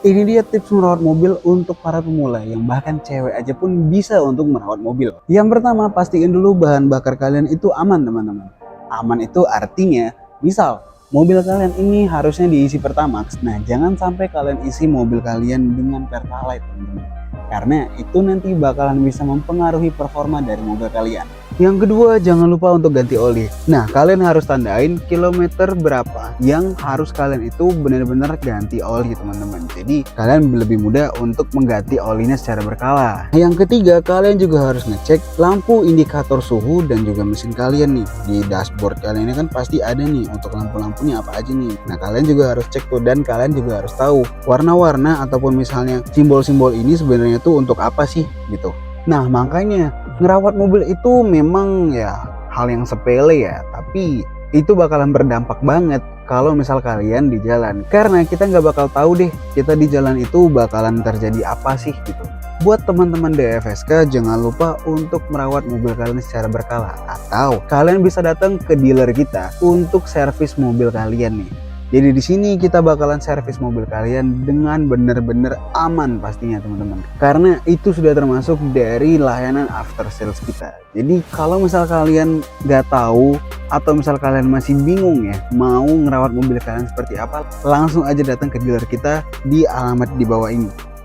Ini dia tips merawat mobil untuk para pemula yang bahkan cewek aja pun bisa untuk merawat mobil. Yang pertama, pastiin dulu bahan bakar kalian itu aman teman-teman. Aman itu artinya, misal mobil kalian ini harusnya diisi Pertamax. Nah, jangan sampai kalian isi mobil kalian dengan Pertalite teman-teman. Karena itu nanti bakalan bisa mempengaruhi performa dari mobil kalian. Yang kedua, jangan lupa untuk ganti oli. Nah, kalian harus tandain kilometer berapa yang harus kalian itu benar-benar ganti oli teman-teman. Jadi kalian lebih mudah untuk mengganti olinya secara berkala. Yang ketiga, kalian juga harus ngecek lampu indikator suhu dan juga mesin kalian nih. Di dashboard kalian ini kan pasti ada nih untuk lampu-lampunya apa aja nih. Nah, kalian juga harus cek tuh, dan kalian juga harus tahu warna-warna ataupun misalnya simbol-simbol ini sebenarnya tuh untuk apa sih gitu. Nah, makanya ngerawat mobil itu memang ya hal yang sepele ya, tapi itu bakalan berdampak banget kalau misal kalian di jalan. Karena kita nggak bakal tahu deh kita di jalan itu bakalan terjadi apa sih gitu. Buat teman-teman DFSK, jangan lupa untuk merawat mobil kalian secara berkala. Atau kalian bisa datang ke dealer kita untuk servis mobil kalian nih. Jadi di sini kita bakalan servis mobil kalian dengan benar-benar aman pastinya teman-teman. Karena itu sudah termasuk dari layanan after sales kita. Jadi kalau misal kalian nggak tahu atau misal kalian masih bingung ya mau ngerawat mobil kalian seperti apa, langsung aja datang ke dealer kita di alamat di bawah ini.